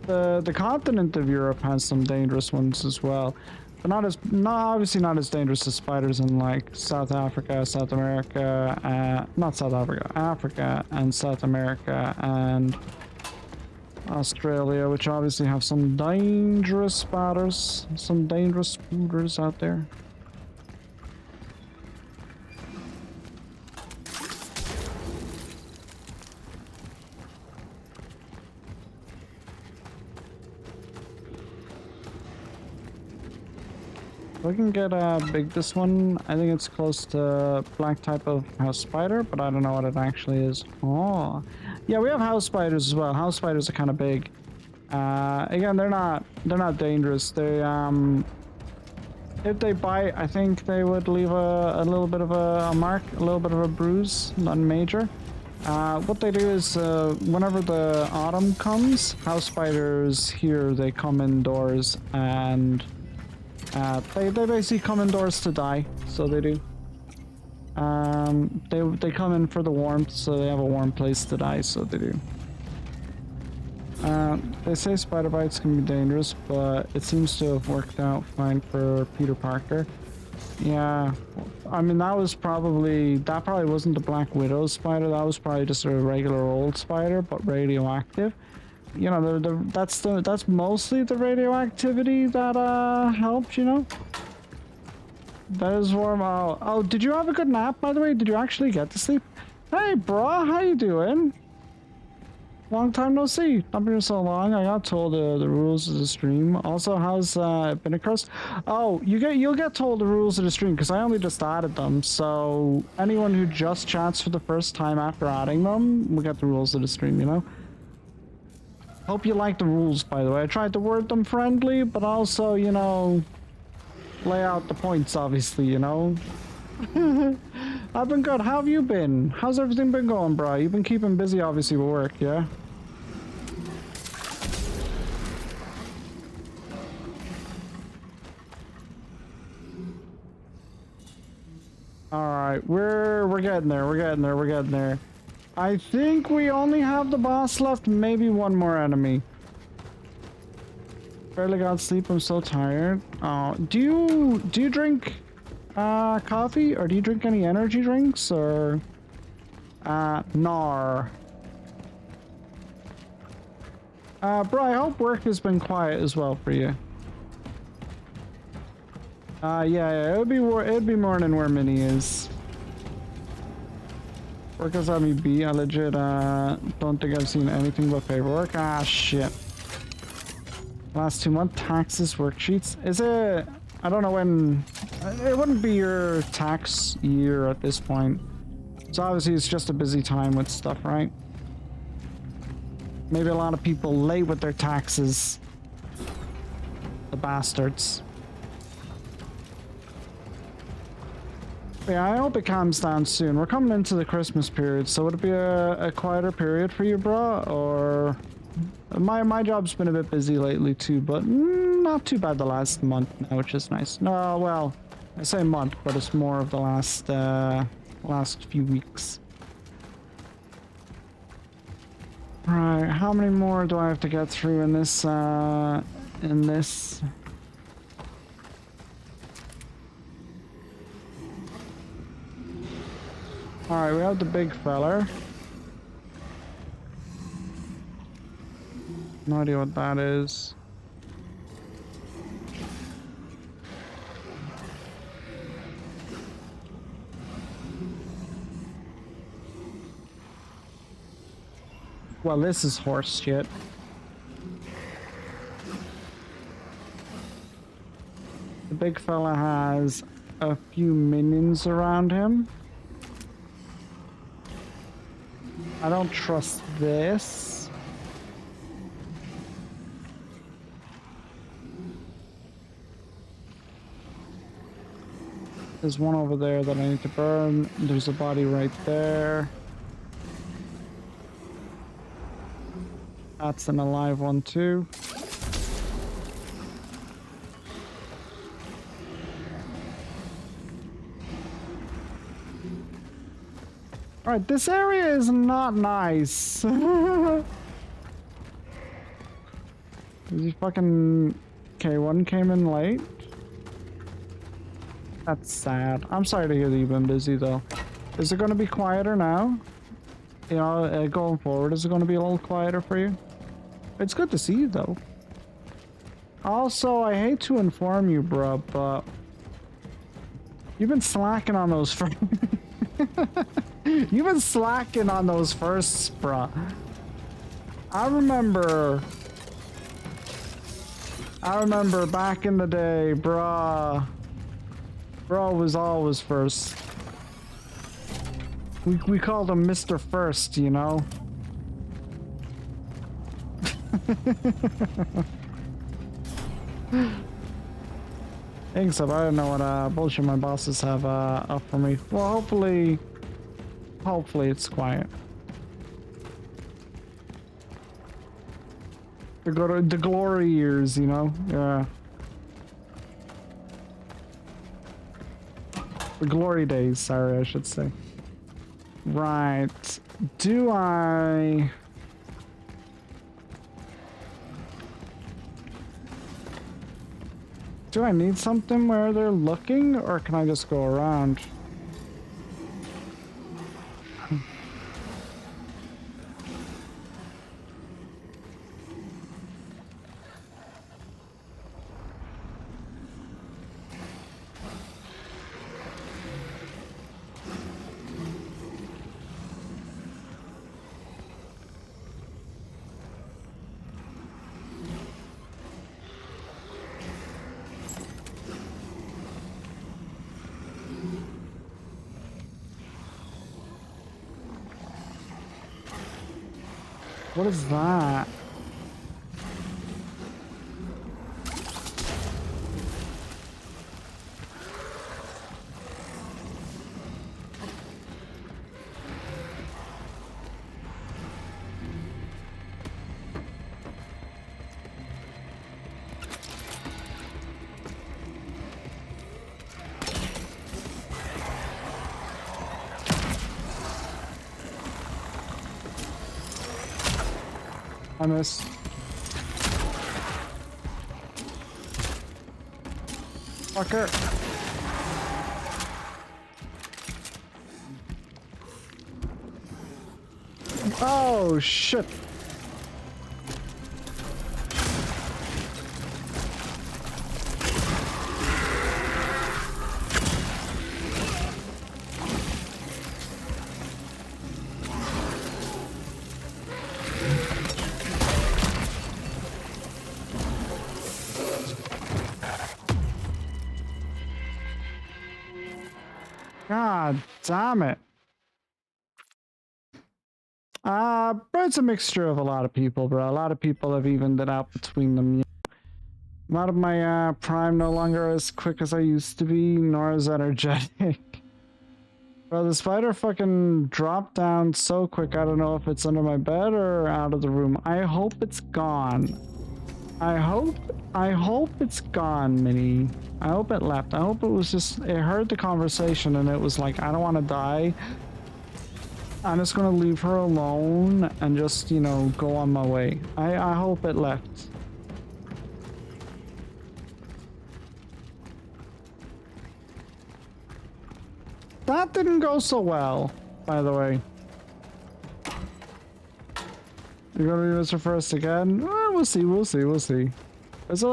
The continent of Europe has some dangerous ones as well, but obviously not as dangerous as spiders in like South Africa, South America, not South Africa, Africa and South America and Australia, which obviously have some dangerous spiders, some dangerous spooters out there. We can get big this one. I think it's close to black type of house spider, but I don't know what it actually is. Oh, yeah, we have house spiders as well. House spiders are kind of big. Again, they're not dangerous. They if they bite, I think they would leave a little bit of a mark, a little bit of a bruise, nothing major. What they do is whenever the autumn comes, house spiders here, they come indoors and they basically come indoors to die, so they do. They come in for the warmth, so they have a warm place to die, so they do. They say spider bites can be dangerous, but it seems to have worked out fine for Peter Parker. Yeah, I mean that probably wasn't a Black Widow spider. That was probably just a regular old spider, but radioactive. You know, that's mostly the radioactivity that helped. You know, that is warm. Oh, did you have a good nap, by the way? Did you actually get to sleep? Hey, bro, how you doing? Long time no see. Not been so long. I got told the rules of the stream. Also, how's been a curse? Oh, you'll get told the rules of the stream because I only just added them. So anyone who just chats for the first time after adding them will get the rules of the stream. You know. Hope you like the rules, by the way. I tried to word them friendly, but also, you know, lay out the points. Obviously, you know. I've been good. How have you been? How's everything been going, bro? You've been keeping busy, obviously, with work, yeah? Alright, we're getting there, we're getting there, we're getting there. I think we only have the boss left, maybe one more enemy. Barely got sleep, I'm so tired. Oh, do you drink coffee, or do you drink any energy drinks, or nar? Bro, I hope work has been quiet as well for you. Yeah, it'd be more than where Minnie is. Work has had me beat. I legit don't think I've seen anything but paperwork. Ah, shit. Last 2 month taxes worksheets. Is it? I don't know when. It wouldn't be your tax year at this point. So obviously it's just a busy time with stuff, right? Maybe a lot of people late with their taxes. The bastards. Yeah, I hope it calms down soon. We're coming into the Christmas period, so would it be a quieter period for you, bro? Or my job's been a bit busy lately too, but not too bad the last month now, which is nice. No, well, I say month, but it's more of the last few weeks. Right, how many more do I have to get through in this? Alright, we have the big feller. No idea what that is. Well, this is horse shit. The big fella has a few minions around him. I don't trust this. There's one over there that I need to burn. There's a body right there. That's an alive one too. Alright, this area is not nice. Is he fucking... K1 came in late? That's sad. I'm sorry to hear that you've been busy though. Is it going to be quieter now? You know, going forward, is it going to be a little quieter for you? It's good to see you though. Also, I hate to inform you, bro, but... You've been slacking on those first... You've been slacking on those firsts, bruh. I remember back in the day, bruh. Bro was always first. We called him Mr. First, you know? Thanks up. I don't know what bullshit my bosses have up for me. Well, hopefully it's quiet. The glory years, you know? Yeah. The glory days, sorry, I should say. Right. Do I need something where they're looking, or can I just go around? What is that? I missed. Fucker. Oh, shit. God damn it. But it's a mixture of a lot of people, bro. A lot of people have evened it out between them. A lot of my prime no longer as quick as I used to be, nor as energetic. Bro, the spider fucking dropped down so quick, I don't know if it's under my bed or out of the room. I hope it's gone. I hope it's gone, Minnie. I hope it left. I hope it was just, it heard the conversation and it was like, I don't want to die. I'm just gonna leave her alone and just, you know, go on my way. I hope it left. That didn't go so well, by the way. You're gonna be Mr. First again? We'll see, we'll see, we'll see. There's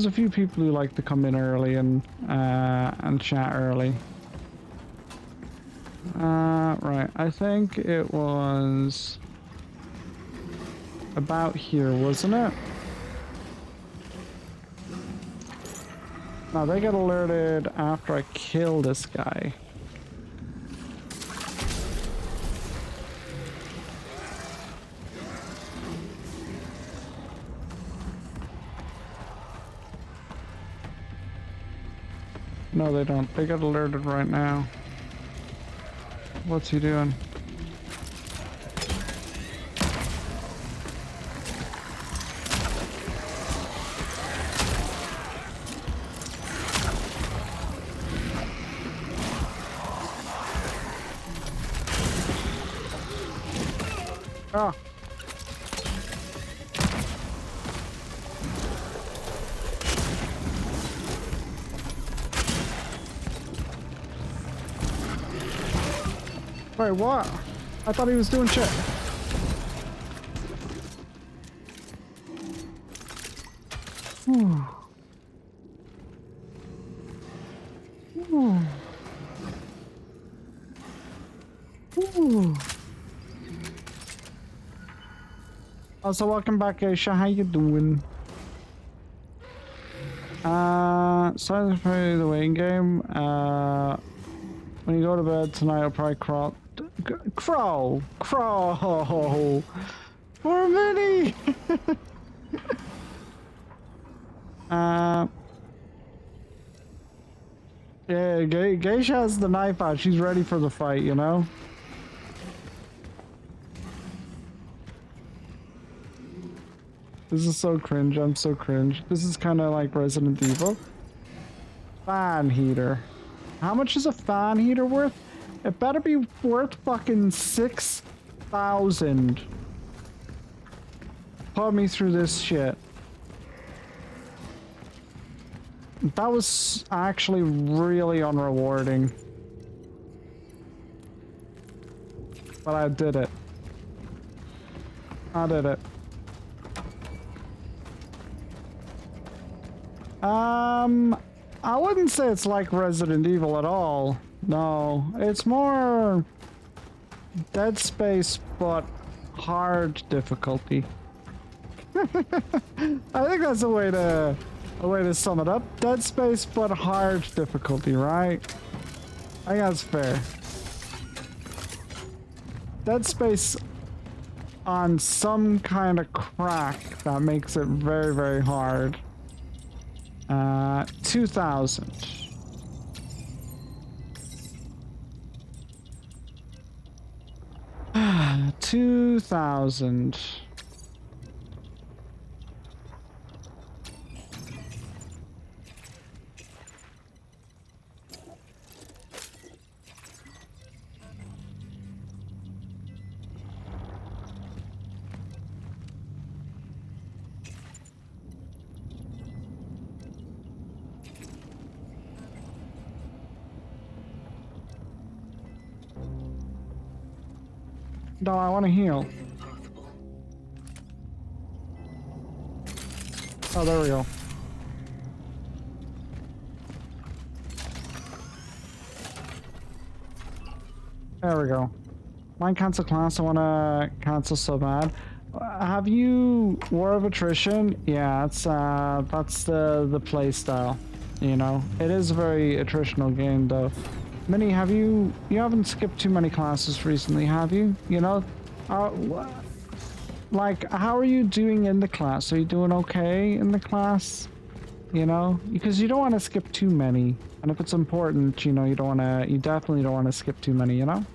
a few people who like to come in early and chat early. Right, I think it was about here, wasn't it? No, they got alerted after I kill this guy. No, they don't. They got alerted right now. What's he doing? Ah. Wait, what? I thought he was doing shit. Whew. Whew. Whew. Also, welcome back, Aisha. How you doing? Silence play the waiting game. When you go to bed tonight, I'll probably crow. For a minute. Yeah, Geisha has the knife out. She's ready for the fight, you know? This is so cringe. I'm so cringe. This is kind of like Resident Evil. Fan heater. How much is a fan heater worth? It better be worth fucking 6,000. Put me through this shit. That was actually really unrewarding. But I did it. I did it. I wouldn't say it's like Resident Evil at all. No, it's more Dead Space, but hard difficulty. I think that's a way to sum it up. Dead Space, but hard difficulty, right? I think that's fair. Dead Space on some kind of crack that makes it very, very hard. 2,000. 2,000. No, I want to heal. Impossible. Oh, there we go. There we go. Mine cancel class. I want to cancel so bad. Have you War of Attrition? Yeah, that's the play style. You know, it is a very attritional game though. Minnie, you haven't skipped too many classes recently, have you? You know, like, how are you doing in the class? Are you doing okay in the class? You know, because you don't want to skip too many, and if it's important, you know, you definitely don't want to skip too many. You know,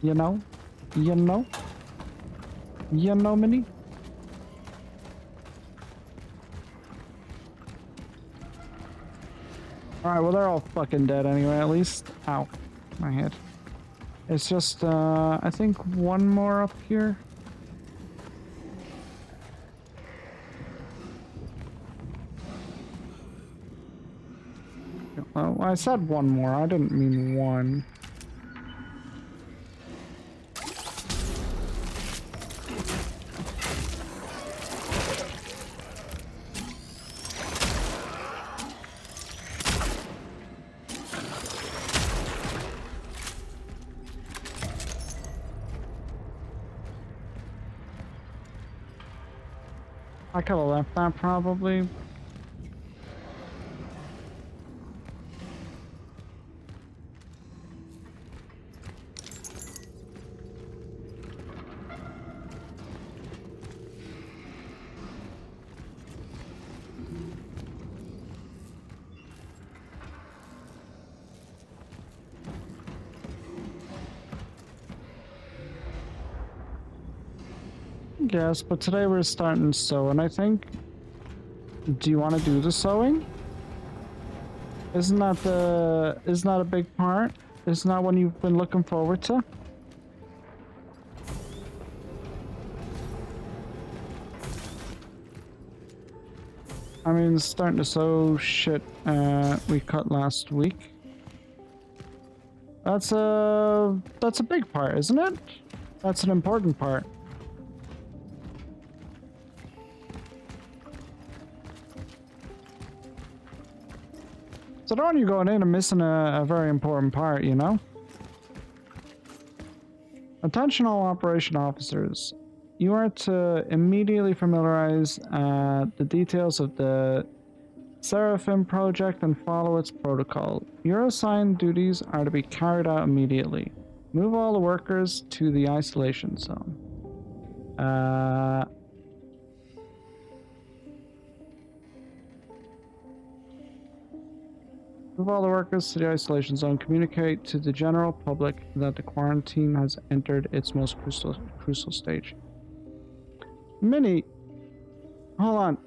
you know, you know, you know, Minnie. Alright, well, they're all fucking dead anyway, at least. Ow. My head. It's just, I think one more up here. Well, I said one more. I didn't mean one. I could have left that probably. Yes, but today we're starting sewing, I think. Do you want to do the sewing? Isn't that a big part? Isn't that one you've been looking forward to? I mean, starting to sew shit we cut last week. That's a big part, isn't it? That's an important part. So don't want you going in and missing a very important part, you know? Attention all operation officers. You are to immediately familiarize the details of the Seraphim project and follow its protocol. Your assigned duties are to be carried out immediately. Move all the workers to the isolation zone. Move all the workers to the isolation zone. Communicate to the general public that the quarantine has entered its most crucial stage. Minnie, hold on.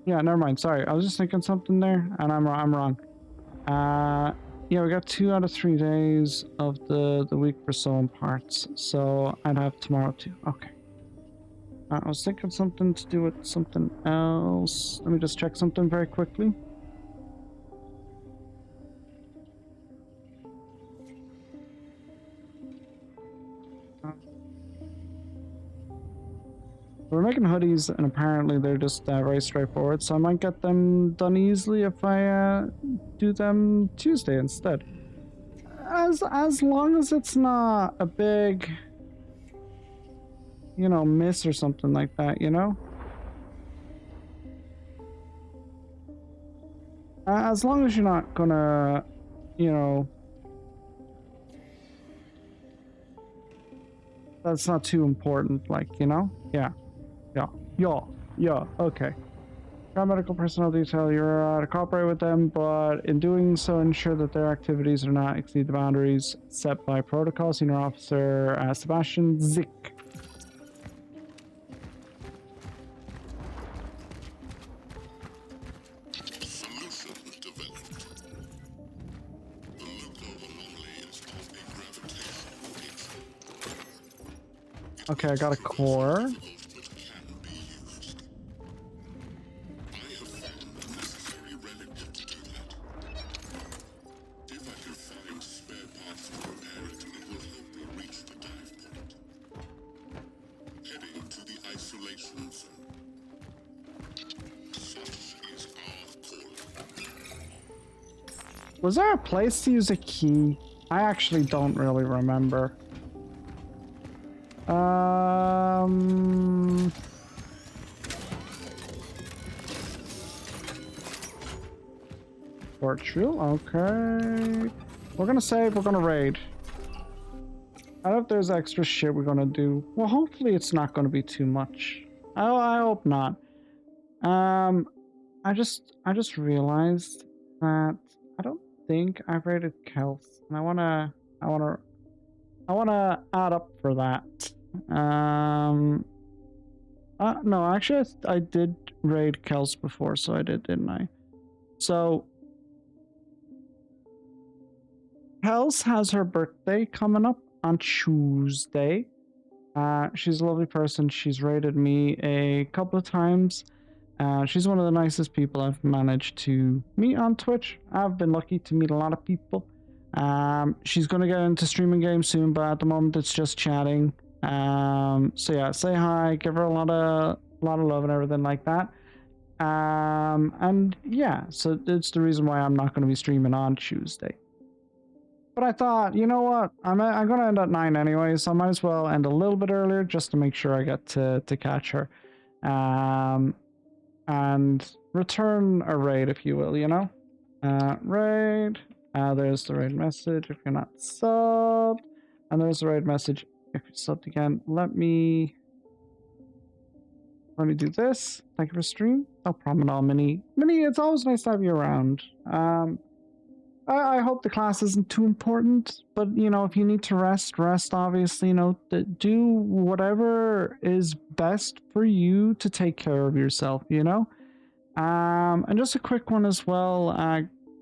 Yeah, never mind. Sorry, I was just thinking something there, and I'm wrong. Yeah, we got 2 out of 3 days of the week for sewing parts, so I'd have tomorrow too. Okay. I was thinking something to do with something else. Let me just check something very quickly. We're making hoodies, and apparently they're just very straightforward, so I might get them done easily if I do them Tuesday instead. As long as it's not a big, you know, miss or something like that, you know? As long as you're not gonna you know, that's not too important, like, you know? Yeah, yeah, yeah, okay. Medical personnel detail, you're to cooperate with them, but in doing so, ensure that their activities do not exceed the boundaries set by protocol. Senior Officer Sebastian Zick. Okay, I got a core. Was there a place to use a key? I actually don't really remember. Virtual, okay. We're gonna save, we're gonna raid. I hope there's extra shit we're gonna do. Well, hopefully it's not gonna be too much. I hope not. I just realized that I don't think I've rated Kels, and I wanna add up for that. No, actually, I did raid Kels before, so I did, didn't I? So, Kels has her birthday coming up on Tuesday. She's a lovely person. She's raided me a couple of times. She's one of the nicest people I've managed to meet on Twitch. I've been lucky to meet a lot of people. She's going to get into streaming games soon, but at the moment it's just chatting. So yeah, say hi, give her a lot of love and everything like that. And yeah, so it's the reason why I'm not going to be streaming on Tuesday. But I thought, you know what, I'm going to end at 9 anyway, so I might as well end a little bit earlier just to make sure I get to catch her. And return a raid, if you will, you know? Raid. There's the raid message if you're not subbed. And there's the raid message if you're subbed again. Let me do this. Thank you for stream. No problem at all, Minnie. Minnie, it's always nice to have you around. I hope the class isn't too important, but, you know, if you need to rest, obviously, you know, do whatever is best for you to take care of yourself, you know? And just a quick one as well,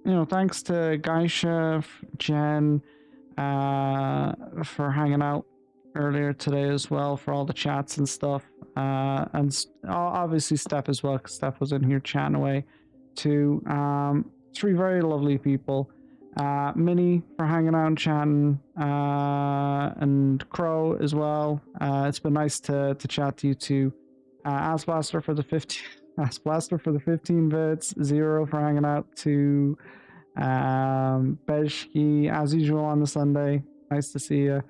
you know, thanks to Geisha, Jen, for hanging out earlier today as well, for all the chats and stuff, and obviously Steph as well, because Steph was in here chatting away too. 3 very lovely people. Minnie for hanging out and chatting, and Crow as well. It's been nice to chat to you too. Asblaster for the 15 bits. Zero for hanging out to Bejki as usual on the Sunday. Nice to see you.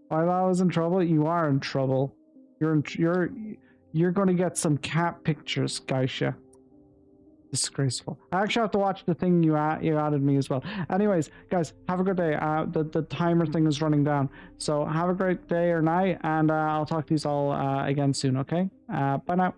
While I was in trouble, you are in trouble. You're going to get some cat pictures, Geisha. Disgraceful. I actually have to watch the thing you added me as well. Anyways, guys, have a good day. The timer thing is running down. So have a great day or night, and I'll talk to you all again soon, okay? Bye now.